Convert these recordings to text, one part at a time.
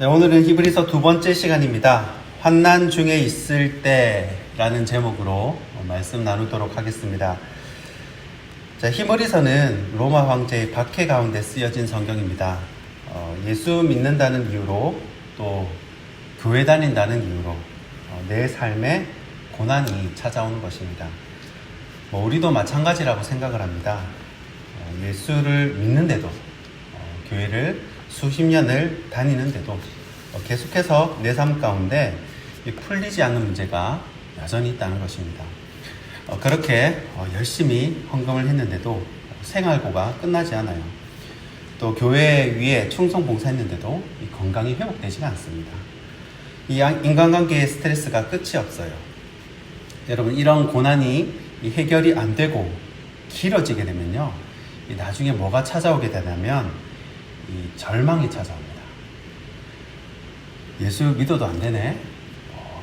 네, 오늘은 히브리서 두 번째 시간입니다. 환난 중에 있을 때라는 제목으로 말씀 나누도록 하겠습니다. 자, 히브리서는 로마 황제의 박해 가운데 쓰여진 성경입니다. 예수 믿는다는 이유로 또 교회 다닌다는 이유로 내 삶에 고난이 찾아오는 것입니다. 우리도 마찬가지라고 생각을 합니다. 예수를 믿는데도 교회를 수십 년을 다니는데도 계속해서 내 삶 가운데 풀리지 않는 문제가 여전히 있다는 것입니다. 그렇게 열심히 헌금을 했는데도 생활고가 끝나지 않아요. 또 교회 위에 충성 봉사했는데도 건강이 회복되지가 않습니다. 이 인간관계의 스트레스가 끝이 없어요. 여러분, 이런 고난이 해결이 안 되고 길어지게 되면요, 나중에 뭐가 찾아오게 되냐면 절망이 찾아옵니다. 예수 믿어도 안 되네,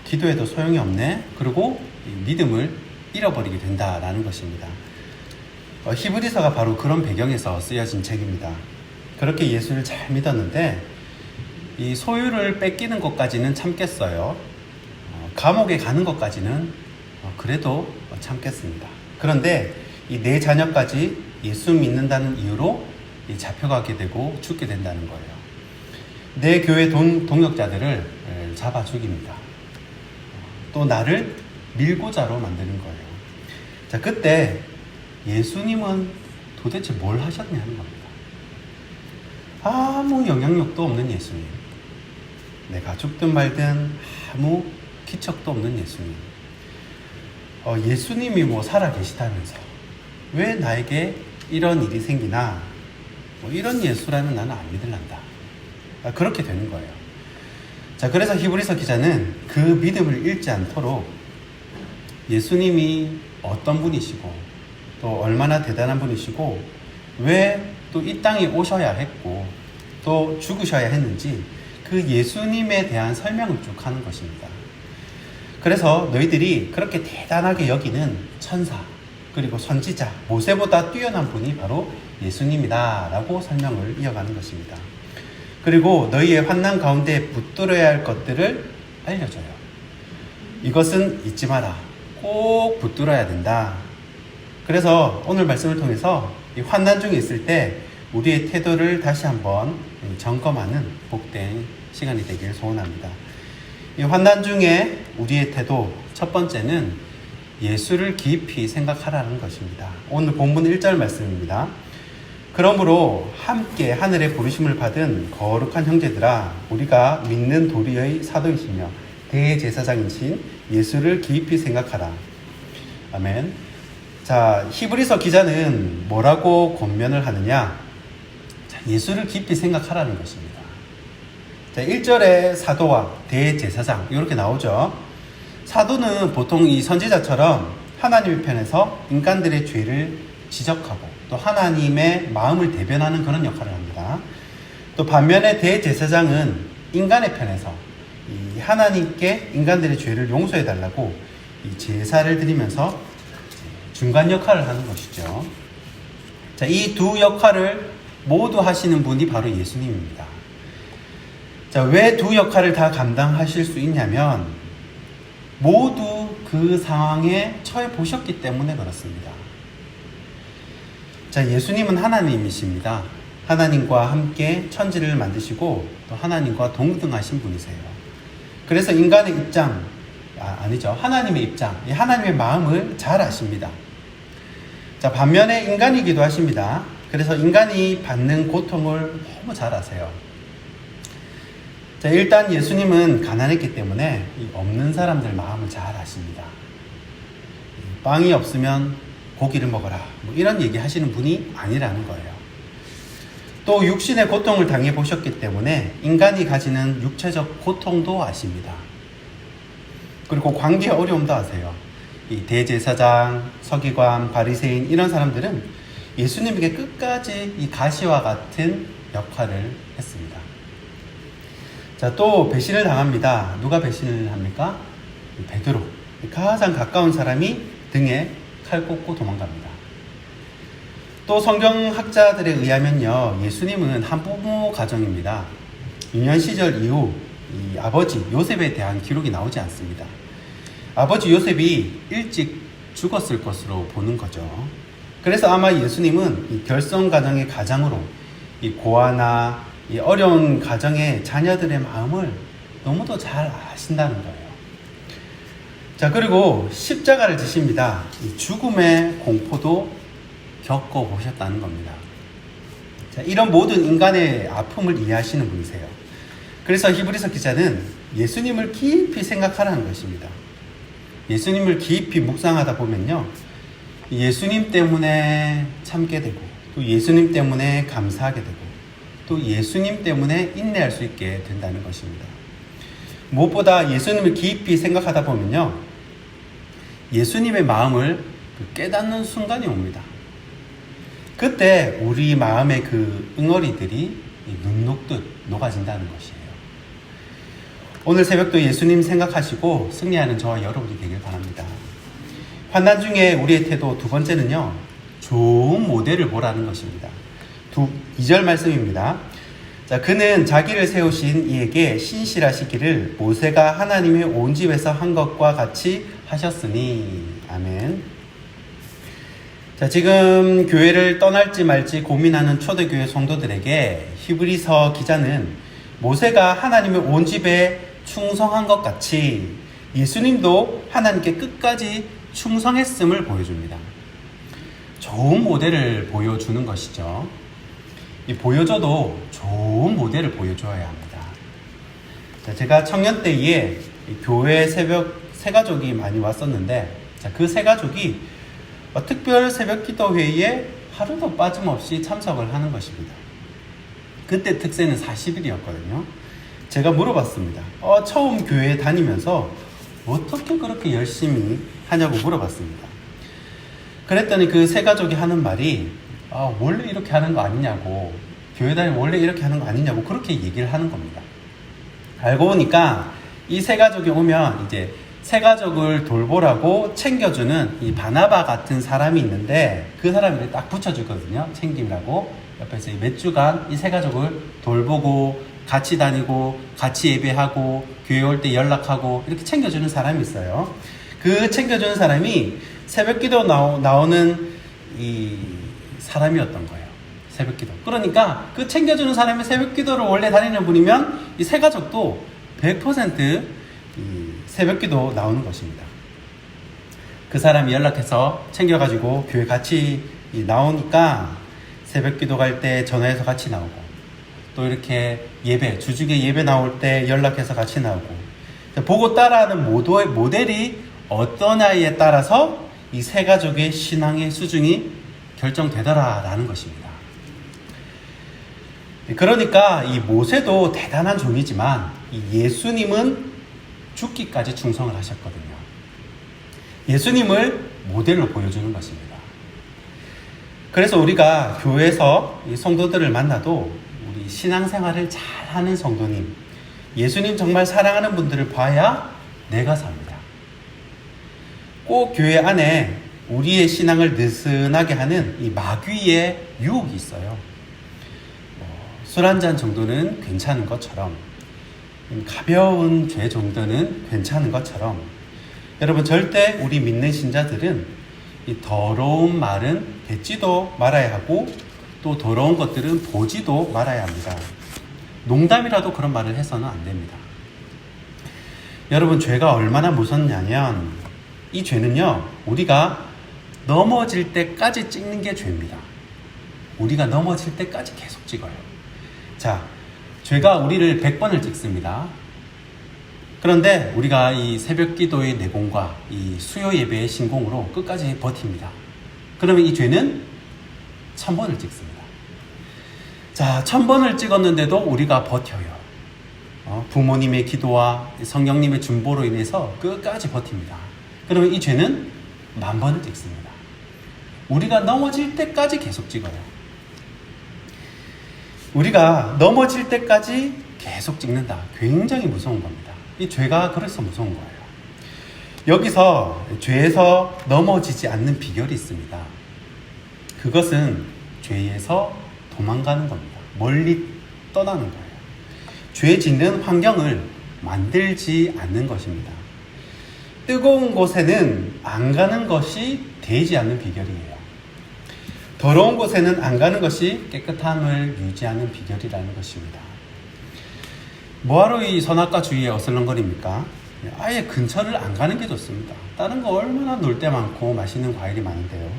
기도해도 소용이 없네, 그리고 믿음을 잃어버리게 된다라는 것입니다. 히브리서가 바로 그런 배경에서 쓰여진 책입니다. 그렇게 예수를 잘 믿었는데 이 소유를 뺏기는 것까지는 참겠어요. 감옥에 가는 것까지는 그래도 참겠습니다. 그런데 이 내 자녀까지 예수 믿는다는 이유로 잡혀가게 되고 죽게 된다는 거예요. 내 교회 동역자들을 잡아 죽입니다. 또 나를 밀고자로 만드는 거예요. 자, 그때 예수님은 도대체 뭘 하셨냐 하는 겁니다. 아무 영향력도 없는 예수님, 내가 죽든 말든 아무 기척도 없는 예수님, 예수님이 살아 계시다면서 왜 나에게 이런 일이 생기나, 이런 예수라면 나는 안 믿을란다. 그렇게 되는 거예요. 자, 그래서 히브리서 기자는 그 믿음을 잃지 않도록 예수님이 어떤 분이시고 또 얼마나 대단한 분이시고 왜 또 이 땅에 오셔야 했고 또 죽으셔야 했는지 그 예수님에 대한 설명을 쭉 하는 것입니다. 그래서 너희들이 그렇게 대단하게 여기는 천사 그리고 선지자 모세보다 뛰어난 분이 바로 예수님이다 라고 설명을 이어가는 것입니다. 그리고 너희의 환난 가운데 붙들어야 할 것들을 알려줘요. 이것은 잊지 마라. 꼭 붙들어야 된다. 그래서 오늘 말씀을 통해서 이 환난 중에 있을 때 우리의 태도를 다시 한번 점검하는 복된 시간이 되길 소원합니다. 이 환난 중에 우리의 태도, 첫 번째는 예수를 깊이 생각하라는 것입니다. 오늘 본문 1절 말씀입니다. 그러므로 함께 하늘의 부르심을 받은 거룩한 형제들아, 우리가 믿는 도리의 사도이시며 대제사장이신 예수를 깊이 생각하라. 아멘. 자, 히브리서 기자는 뭐라고 권면을 하느냐? 자, 예수를 깊이 생각하라는 것입니다. 자, 1절에 사도와 대제사장 이렇게 나오죠. 사도는 보통 이 선지자처럼 하나님의 편에서 인간들의 죄를 지적하고 또 하나님의 마음을 대변하는 그런 역할을 합니다. 또 반면에 대제사장은 인간의 편에서 이 하나님께 인간들의 죄를 용서해 달라고 이 제사를 드리면서 중간 역할을 하는 것이죠. 자, 이 두 역할을 모두 하시는 분이 바로 예수님입니다. 자, 왜 두 역할을 다 감당하실 수 있냐면 모두 그 상황에 처해 보셨기 때문에 그렇습니다. 자, 예수님은 하나님이십니다. 하나님과 함께 천지를 만드시고 또 하나님과 동등하신 분이세요. 그래서 인간의 입장, 아니죠. 하나님의 입장, 하나님의 마음을 잘 아십니다. 자, 반면에 인간이기도 하십니다. 그래서 인간이 받는 고통을 너무 잘 아세요. 자, 일단 예수님은 가난했기 때문에 없는 사람들 마음을 잘 아십니다. 빵이 없으면 고기를 먹어라, 이런 얘기 하시는 분이 아니라는 거예요. 또 육신의 고통을 당해보셨기 때문에 인간이 가지는 육체적 고통도 아십니다. 그리고 관계의 어려움도 아세요. 이 대제사장, 서기관, 바리새인 이런 사람들은 예수님에게 끝까지 이 가시와 같은 역할을 했습니다. 자, 또 배신을 당합니다. 누가 배신을 합니까? 베드로, 가장 가까운 사람이 등에 칼 꽂고 도망갑니다. 또 성경학자들에 의하면요, 예수님은 한부모 가정입니다. 유년 시절 이후 이 아버지 요셉에 대한 기록이 나오지 않습니다. 아버지 요셉이 일찍 죽었을 것으로 보는 거죠. 그래서 아마 예수님은 이 결성 가정의 가장으로 이 고아나 이 어려운 가정의 자녀들의 마음을 너무도 잘 아신다는 거예요. 자, 그리고 십자가를 지십니다. 이 죽음의 공포도 겪어보셨다는 겁니다. 자, 이런 모든 인간의 아픔을 이해하시는 분이세요. 그래서 히브리서 기자는 예수님을 깊이 생각하라는 것입니다. 예수님을 깊이 묵상하다 보면요, 예수님 때문에 참게 되고, 또 예수님 때문에 감사하게 되고, 또 예수님 때문에 인내할 수 있게 된다는 것입니다. 무엇보다 예수님을 깊이 생각하다 보면요, 예수님의 마음을 깨닫는 순간이 옵니다. 그때 우리 마음의 그 응어리들이 눈 녹듯 녹아진다는 것이에요. 오늘 새벽도 예수님 생각하시고 승리하는 저와 여러분이 되길 바랍니다. 환난 중에 우리의 태도 두 번째는요, 좋은 모델을 보라는 것입니다. 2절 말씀입니다. 자, 그는 자기를 세우신 이에게 신실하시기를 모세가 하나님의 온 집에서 한 것과 같이 하셨으니. 아멘. 자, 지금 교회를 떠날지 말지 고민하는 초대교회 성도들에게 히브리서 기자는 모세가 하나님의 온 집에 충성한 것 같이 예수님도 하나님께 끝까지 충성했음을 보여줍니다. 좋은 모델을 보여주는 것이죠. 보여줘도 좋은 모델을 보여줘야 합니다. 자, 제가 청년 때에 교회 새벽 새가족이 많이 왔었는데, 자, 그 새가족이 특별 새벽 기도 회의에 하루도 빠짐없이 참석을 하는 것입니다. 그때 특세는 40일이었거든요. 제가 물어봤습니다. 처음 교회에 다니면서 어떻게 그렇게 열심히 하냐고 물어봤습니다. 그랬더니 그 새가족이 하는 말이 원래 이렇게 하는 거 아니냐고, 교회 다니면 원래 이렇게 하는 거 아니냐고 그렇게 얘기를 하는 겁니다. 알고 보니까 이 새가족이 오면 이제 새가족을 돌보라고 챙겨주는 이 바나바 같은 사람이 있는데, 그 사람이 딱 붙여주거든요. 챙김이라고. 옆에서 몇 주간 이 새가족을 돌보고 같이 다니고 같이 예배하고 교회 올 때 연락하고 이렇게 챙겨주는 사람이 있어요. 그 챙겨주는 사람이 새벽기도 나오는 이 사람이었던 거예요. 새벽기도. 그러니까 그 챙겨주는 사람이 새벽기도를 원래 다니는 분이면 이 새가족도 100% 이 새벽기도 나오는 것입니다. 그 사람이 연락해서 챙겨가지고 교회 같이 나오니까 새벽기도 갈 때 전화해서 같이 나오고, 또 이렇게 예배, 주중에 예배 나올 때 연락해서 같이 나오고, 보고 따라하는 모델이 어떠냐에 따라서 이 세 가족의 신앙의 수준이 결정되더라라는 것입니다. 그러니까 이 모세도 대단한 종이지만 이 예수님은 죽기까지 충성을 하셨거든요. 예수님을 모델로 보여주는 것입니다. 그래서 우리가 교회에서 이 성도들을 만나도 우리 신앙생활을 잘하는 성도님, 예수님 정말 사랑하는 분들을 봐야 내가 삽니다. 꼭 교회 안에 우리의 신앙을 느슨하게 하는 이 마귀의 유혹이 있어요. 술 한 잔 정도는 괜찮은 것처럼, 가벼운 죄 정도는 괜찮은 것처럼, 여러분 절대 우리 믿는 신자들은 이 더러운 말은 뱉지도 말아야 하고, 또 더러운 것들은 보지도 말아야 합니다. 농담이라도 그런 말을 해서는 안 됩니다. 여러분, 죄가 얼마나 무섭냐면 이 죄는요, 우리가 넘어질 때까지 찍는 게 죄입니다. 우리가 넘어질 때까지 계속 찍어요. 자, 죄가 우리를 100번을 찍습니다. 그런데 우리가 이 새벽 기도의 내공과 이 수요 예배의 신공으로 끝까지 버팁니다. 그러면 이 죄는 1000번을 찍습니다. 자, 1000번을 찍었는데도 우리가 버텨요. 부모님의 기도와 성령님의 중보로 인해서 끝까지 버팁니다. 그러면 이 죄는 10,000번을 찍습니다. 우리가 넘어질 때까지 계속 찍어요. 우리가 넘어질 때까지 계속 찍는다. 굉장히 무서운 겁니다. 이 죄가 그래서 무서운 거예요. 여기서 죄에서 넘어지지 않는 비결이 있습니다. 그것은 죄에서 도망가는 겁니다. 멀리 떠나는 거예요. 죄 짓는 환경을 만들지 않는 것입니다. 뜨거운 곳에는 안 가는 것이 되지 않는 비결이에요. 더러운 곳에는 안 가는 것이 깨끗함을 유지하는 비결이라는 것입니다. 뭐하러 이 선악과 주의에 어슬렁거립니까? 아예 근처를 안 가는 게 좋습니다. 다른 거 얼마나 놀 데 많고 맛있는 과일이 많은데요.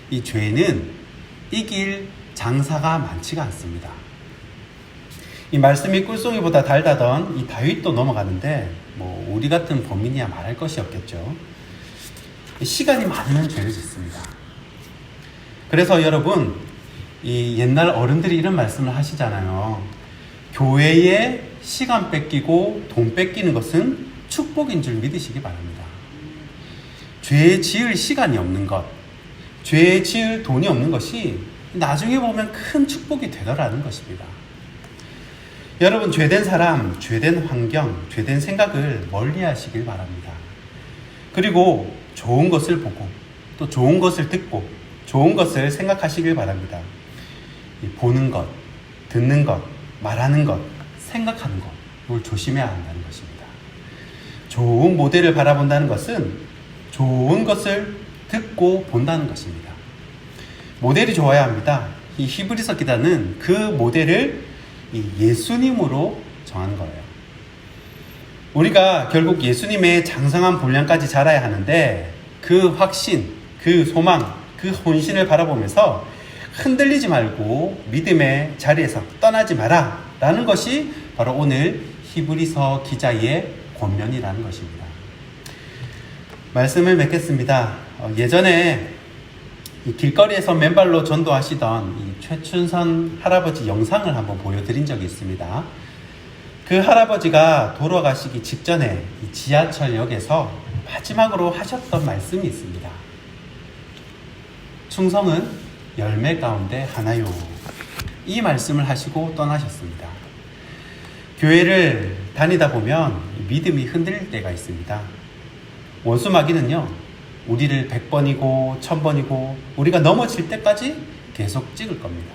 이 죄는 이길 장사가 많지가 않습니다. 이 말씀이 꿀송이보다 달다던 이 다윗도 넘어가는데 우리 같은 범인이야 말할 것이 없겠죠. 시간이 많으면 죄를 짓습니다. 그래서 여러분, 이 옛날 어른들이 이런 말씀을 하시잖아요. 교회에 시간 뺏기고 돈 뺏기는 것은 축복인 줄 믿으시기 바랍니다. 죄 지을 시간이 없는 것, 죄 지을 돈이 없는 것이 나중에 보면 큰 축복이 되더라는 것입니다. 여러분, 죄된 사람, 죄된 환경, 죄된 생각을 멀리 하시길 바랍니다. 그리고 좋은 것을 보고 또 좋은 것을 듣고 좋은 것을 생각하시길 바랍니다. 보는 것, 듣는 것, 말하는 것, 생각하는 것, 이걸 조심해야 한다는 것입니다. 좋은 모델을 바라본다는 것은 좋은 것을 듣고 본다는 것입니다. 모델이 좋아야 합니다. 이 히브리서 기자는 그 모델을 이 예수님으로 정한 거예요. 우리가 결국 예수님의 장성한 분량까지 자라야 하는데 그 확신, 그 소망, 그 혼신을 바라보면서 흔들리지 말고 믿음의 자리에서 떠나지 마라 라는 것이 바로 오늘 히브리서 기자의 권면이라는 것입니다. 말씀을 맺겠습니다. 예전에 이 길거리에서 맨발로 전도하시던 이 최춘선 할아버지 영상을 한번 보여드린 적이 있습니다. 그 할아버지가 돌아가시기 직전에 이 지하철역에서 마지막으로 하셨던 말씀이 있습니다. 충성은 열매 가운데 하나요. 이 말씀을 하시고 떠나셨습니다. 교회를 다니다 보면 믿음이 흔들릴 때가 있습니다. 원수 마귀는요, 우리를 100번이고 1000번이고 우리가 넘어질 때까지 계속 찍을 겁니다.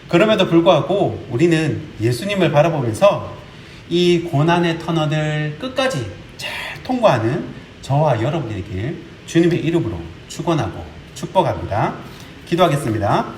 그럼에도 불구하고 우리는 예수님을 바라보면서 이 고난의 터널을 끝까지 잘 통과하는 저와 여러분이 되길 주님의 이름으로 축원하고 축복합니다. 기도하겠습니다.